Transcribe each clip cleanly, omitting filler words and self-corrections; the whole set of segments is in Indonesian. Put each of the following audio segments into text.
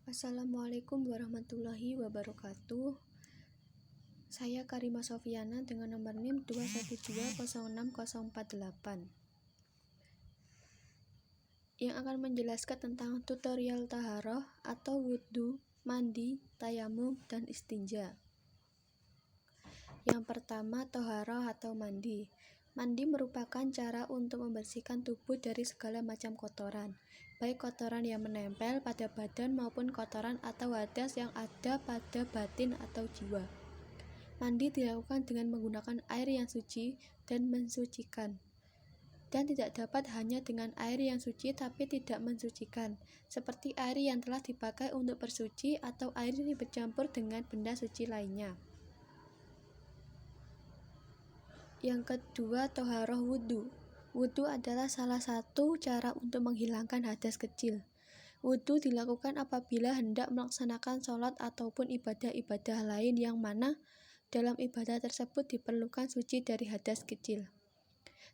Assalamualaikum warahmatullahi wabarakatuh. Saya Karima Sofiana dengan nomor NIM 212060448 yang akan menjelaskan tentang tutorial taharah atau wudhu, mandi, tayamum, dan istinja. Yang pertama, taharah atau mandi. Mandi merupakan cara untuk membersihkan tubuh dari segala macam kotoran, baik kotoran yang menempel pada badan maupun kotoran atau hadas yang ada pada batin atau jiwa. Mandi dilakukan dengan menggunakan air yang suci dan mensucikan, dan tidak dapat hanya dengan air yang suci tapi tidak mensucikan, seperti air yang telah dipakai untuk bersuci atau air yang bercampur dengan benda suci lainnya. Yang kedua, taharah wudhu. Wudhu adalah salah satu cara untuk menghilangkan hadas kecil. Wudhu dilakukan apabila hendak melaksanakan sholat ataupun ibadah-ibadah lain yang mana dalam ibadah tersebut diperlukan suci dari hadas kecil.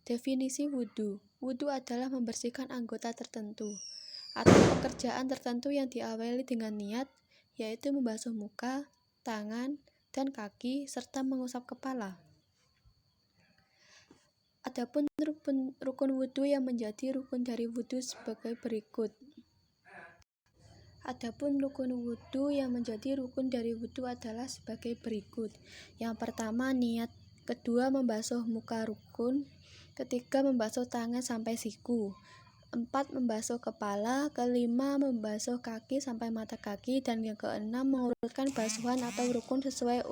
Definisi wudhu. Wudhu adalah membersihkan anggota tertentu atau pekerjaan tertentu yang diawali dengan niat, yaitu membasuh muka, tangan, dan kaki, serta mengusap kepala. Adapun rukun wudhu yang menjadi rukun dari wudhu sebagai berikut. Adalah sebagai berikut. Yang pertama, niat. Kedua, membasuh muka rukun. Ketiga, membasuh tangan sampai siku. 4, membasuh kepala. Kelima, membasuh kaki sampai mata kaki. Dan yang keenam, mengurutkan basuhan atau rukun sesuai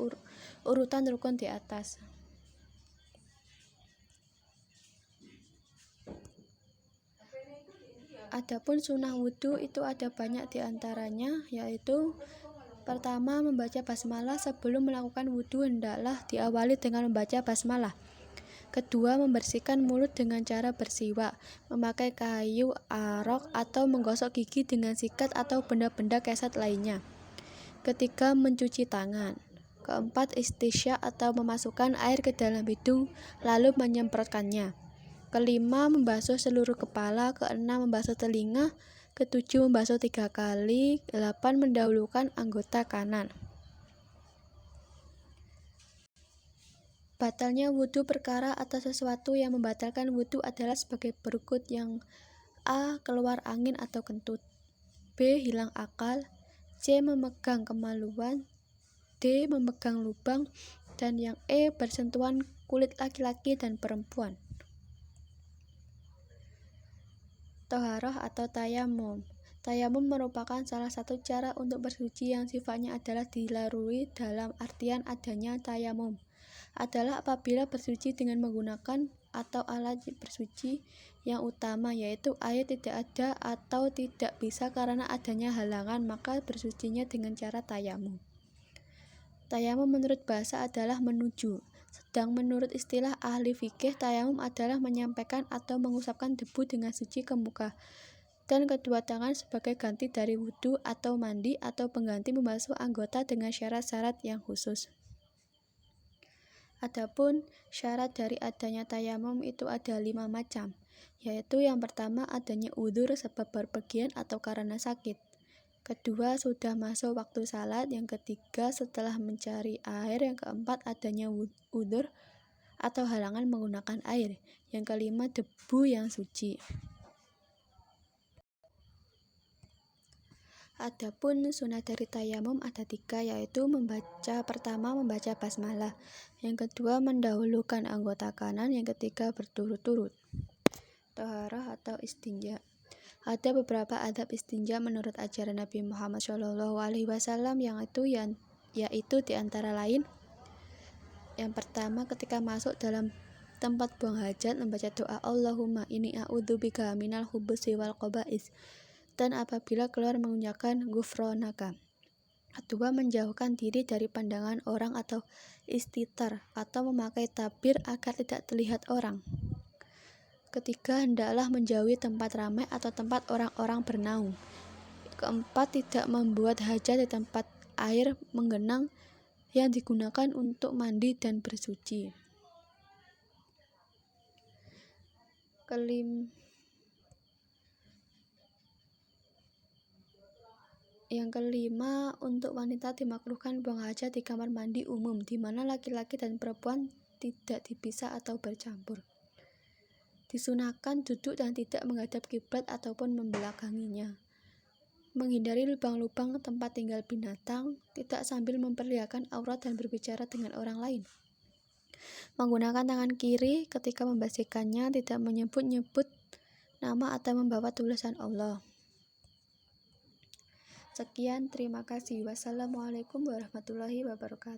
urutan rukun di atas. Adapun sunnah wudhu itu ada banyak diantaranya, yaitu pertama, membaca basmalah. Sebelum melakukan wudhu hendaklah diawali dengan membaca basmalah. Kedua, membersihkan mulut dengan cara bersiwak, memakai kayu arok atau menggosok gigi dengan sikat atau benda-benda kesat lainnya. Ketiga, mencuci tangan. Keempat, istisya atau memasukkan air ke dalam hidung lalu menyemprotkannya. Kelima, membasuh seluruh kepala. Keenam, membasuh telinga. Ketujuh, membasuh 3 kali. 8, mendahulukan anggota kanan. Batalnya wudhu. Perkara atau sesuatu yang membatalkan wudhu adalah sebagai berikut. Yang A, keluar angin atau kentut. B, hilang akal. C, memegang kemaluan. D, memegang lubang. Dan yang E, bersentuhan kulit laki-laki dan perempuan. Taharah atau tayamum. Tayamum merupakan salah satu cara untuk bersuci yang sifatnya adalah dilarui. Dalam artian adanya tayamum adalah apabila bersuci dengan menggunakan atau alat bersuci yang utama, yaitu air tidak ada atau tidak bisa karena adanya halangan, maka bersucinya dengan cara tayamum. Tayamum menurut bahasa adalah menuju, sedang menurut istilah ahli fikih, tayamum adalah menyampaikan atau mengusapkan debu dengan suci ke muka dan kedua tangan sebagai ganti dari wudhu atau mandi atau pengganti membasuh anggota dengan syarat-syarat yang khusus. Adapun syarat dari adanya tayamum itu ada 5 macam, yaitu yang pertama, adanya udzur sebab berpergian atau karena sakit. Kedua, sudah masuk waktu salat. Yang ketiga, setelah mencari air. Yang keempat, adanya udzur atau halangan menggunakan air. Yang kelima, debu yang suci. Adapun sunah dari tayamum ada 3, yaitu pertama, membaca basmalah. Yang kedua, mendahulukan anggota kanan. Yang ketiga, berturut-turut. Taharah atau istinja. Ada beberapa adab istinja menurut ajaran Nabi Muhammad SAW yaitu diantara lain. Yang pertama, ketika masuk dalam tempat buang hajat membaca doa Allahumma inni a'udzubika minal khubuthi wal khaba'is, dan apabila keluar mengucapkan ghufranaka. Kedua, menjauhkan diri dari pandangan orang atau istitar atau memakai tabir agar tidak terlihat orang. Ketiga, hendaklah menjauhi tempat ramai atau tempat orang-orang bernaung. Keempat, tidak membuat hajat di tempat air menggenang yang digunakan untuk mandi dan bersuci. Yang kelima, untuk wanita dimakruhkan buang hajat di kamar mandi umum, di mana laki-laki dan perempuan tidak dipisah atau bercampur. Disunahkan duduk dan tidak menghadap kiblat ataupun membelakanginya. Menghindari lubang-lubang tempat tinggal binatang, tidak sambil memperlihatkan aurat dan berbicara dengan orang lain. Menggunakan tangan kiri ketika membersihkannya, tidak menyebut-nyebut nama atau membawa tulisan Allah. Sekian, terima kasih. Wassalamualaikum warahmatullahi wabarakatuh.